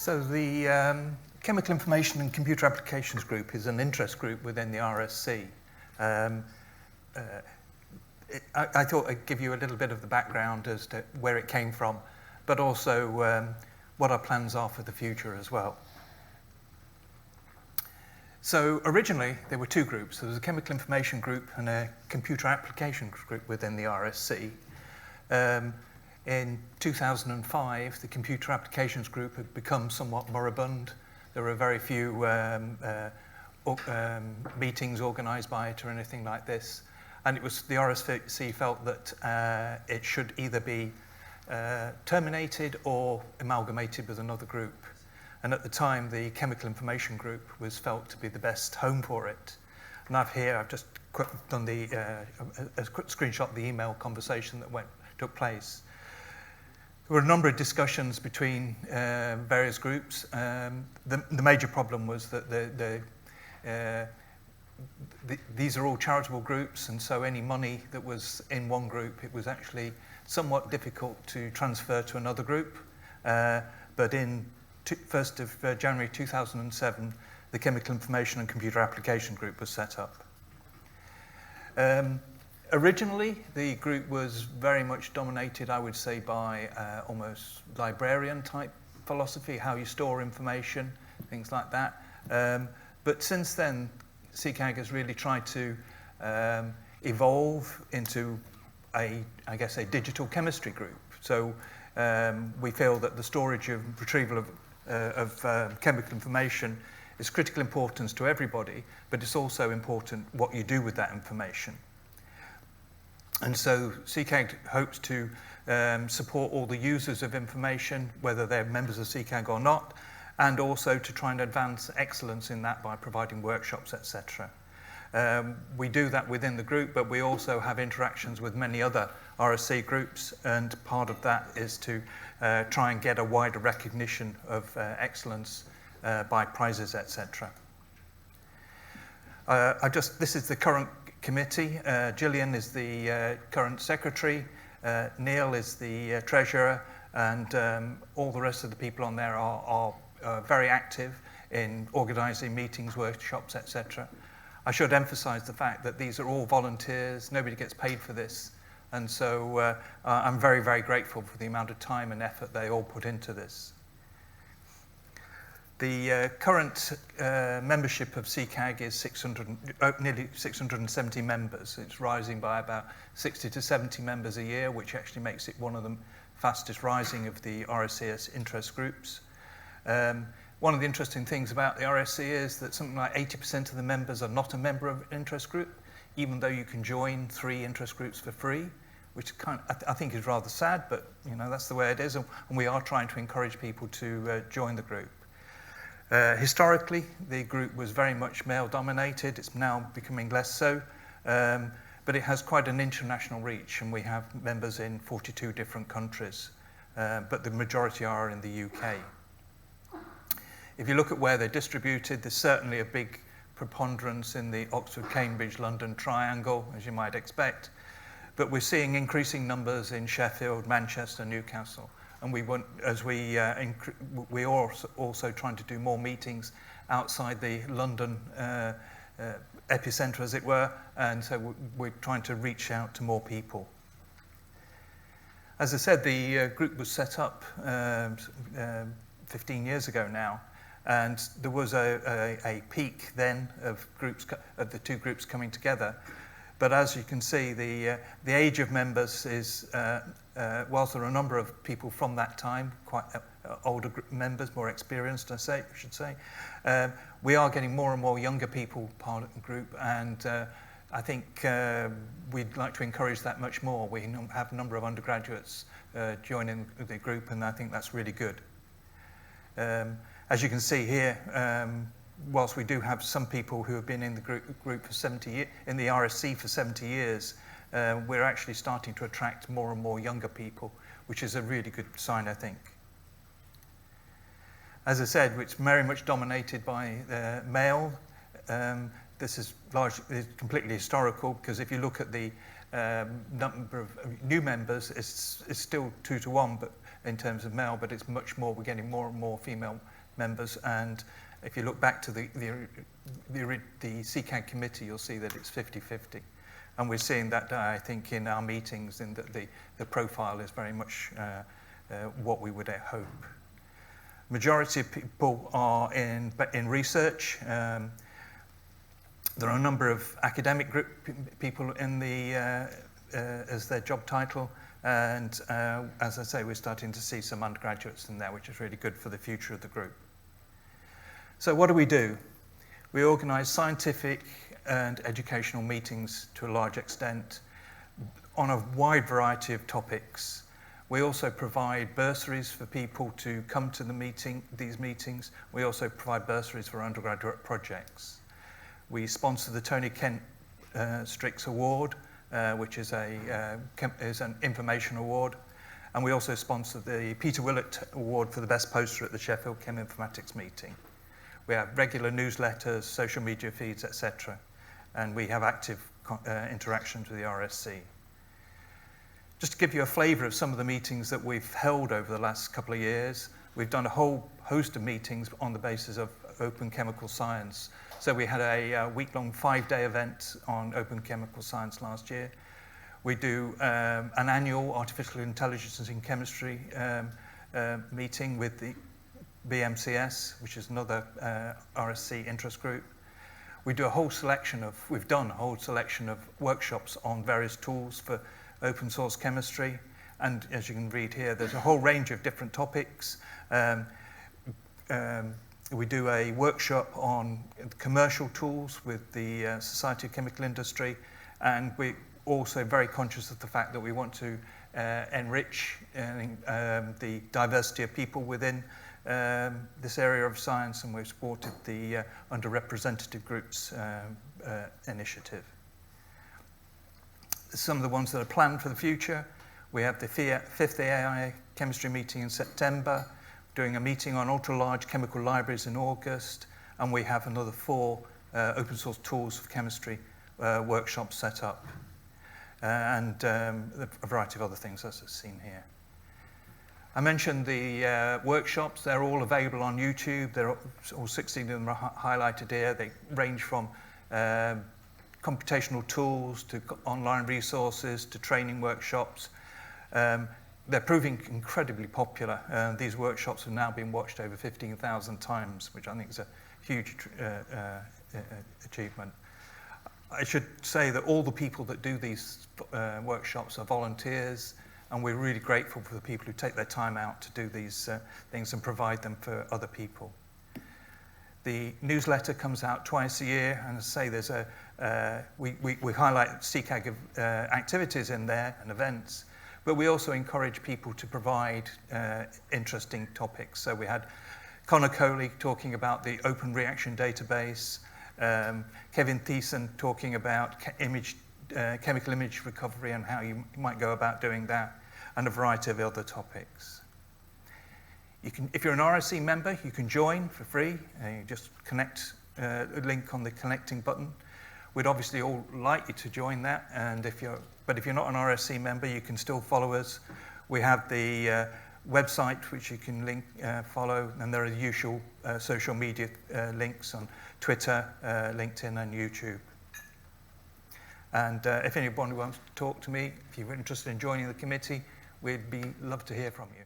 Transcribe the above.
So the Chemical Information and Computer Applications Group is an interest group within the RSC. I thought I'd give you a little bit of the background as to where it came from, but also what our plans are for the future as well. So originally, there were two groups. There was a Chemical Information Group and a Computer Applications Group within the RSC. In 2005, the Computer Applications Group had become somewhat moribund. There were very few meetings organised by it or anything like this. And it was the RSC felt that it should either be terminated or amalgamated with another group. And at the time, the Chemical Information Group was felt to be the best home for it. And I've just done a quick screenshot of the email conversation that took place. There were a number of discussions between various groups. The major problem was that these are all charitable groups, and so any money that was in one group, it was actually somewhat difficult to transfer to another group. But in 1st of January 2007, the Chemical Information and Computer Application Group was set up. Originally, the group was very much dominated, I would say, by almost librarian-type philosophy, how you store information, things like that. But since then, CICAG has really tried to evolve into a digital chemistry group. So we feel that the storage and retrieval of chemical information is critical importance to everybody, but it's also important what you do with that information. And so CICAG hopes to support all the users of information, whether they're members of CICAG or not, and also to try and advance excellence in that by providing workshops, etc. We do that within the group, but we also have interactions with many other RSC groups, and part of that is to try and get a wider recognition of excellence by prizes, etc. This is the current committee. Gillian is the current secretary, Neil is the treasurer, and all the rest of the people on there are very active in organising meetings, workshops, etc. I should emphasise the fact that these are all volunteers, nobody gets paid for this, and so I'm very, very grateful for the amount of time and effort they all put into this. The current membership of CICAG is nearly 670 members. It's rising by about 60 to 70 members a year, which actually makes it one of the fastest rising of the RSC's interest groups. One of the interesting things about the RSC is that something like 80% of the members are not a member of an interest group, even though you can join 3 interest groups for free, which I think is rather sad, but that's the way it is, and we are trying to encourage people to join the group. Historically, the group was very much male-dominated. It's now becoming less so, but it has quite an international reach, and we have members in 42 different countries, but the majority are in the UK. If you look at where they're distributed, there's certainly a big preponderance in the Oxford, Cambridge, London triangle, as you might expect, but we're seeing increasing numbers in Sheffield, Manchester, Newcastle. And we are also trying to do more meetings outside the London epicentre, as it were, and so we're trying to reach out to more people. As I said, the group was set up 15 years ago now, and there was a peak then of the two groups coming together. But as you can see, the age of members is, whilst there are a number of people from that time, quite older members, more experienced, I should say, we are getting more and more younger people part of the group, and I think we'd like to encourage that much more. We have a number of undergraduates joining the group, and I think that's really good. As you can see here, whilst we do have some people who have been in the group for 70 years, in the RSC for 70 years, we're actually starting to attract more and more younger people, which is a really good sign, I think. As I said, it's very much dominated by male. This is completely historical, because if you look at the number of new members, it's still 2 to 1, but in terms of male, but it's much more. We're getting more and more female members, and if you look back to the CICAG committee, you'll see that it's 50-50. And we're seeing that, I think, in our meetings, in that the profile is very much what we would hope. Majority of people are in research. There are a number of academic group people in the as their job title, and as I say, we're starting to see some undergraduates in there, which is really good for the future of the group. So what do? We organise scientific and educational meetings to a large extent on a wide variety of topics. We also provide bursaries for people to come to these meetings. We also provide bursaries for undergraduate projects. We sponsor the Tony Kent Strix Award, which is an information award. And we also sponsor the Peter Willett Award for the best poster at the Sheffield Chem Informatics meeting. We have regular newsletters, social media feeds, etc. And we have active interactions with the RSC. Just to give you a flavour of some of the meetings that we've held over the last couple of years, we've done a whole host of meetings on the basis of open chemical science. So we had a week-long 5-day event on open chemical science last year. We do an annual artificial intelligence in chemistry meeting with the BMCS, which is another RSC interest group. We've done a whole selection of workshops on various tools for open source chemistry, and as you can read here, there's a whole range of different topics. We do a workshop on commercial tools with the Society of Chemical Industry, and we're also very conscious of the fact that we want to enrich the diversity of people within this area of science, and we've supported the underrepresented groups initiative. Some of the ones that are planned for the future: we have the 5th AI chemistry meeting in September, doing a meeting on ultra-large chemical libraries in August, and we have another 4 open source tools for chemistry workshops set up, and a variety of other things as seen here. I mentioned the workshops. They're all available on YouTube. They're all 16 of them are highlighted here. They range from computational tools to online resources to training workshops. They're proving incredibly popular. These workshops have now been watched over 15,000 times, which I think is a huge achievement. I should say that all the people that do these workshops are volunteers, and we're really grateful for the people who take their time out to do these things and provide them for other people. The newsletter comes out twice a year, and as I say, there's we highlight CICAG activities in there and events, but we also encourage people to provide interesting topics. So we had Connor Coley talking about the Open Reaction Database, Kevin Thiessen talking about chemical image recovery and how you might go about doing that, and a variety of other topics. If you're an RSC member, you can join for free. You just connect, a link on the connecting button. We'd obviously all like you to join that, and but if you're not an RSC member, you can still follow us. We have the website which you can follow, and there are the usual social media links on Twitter, LinkedIn, and YouTube. And if anybody wants to talk to me, if you're interested in joining the committee, we'd love to hear from you.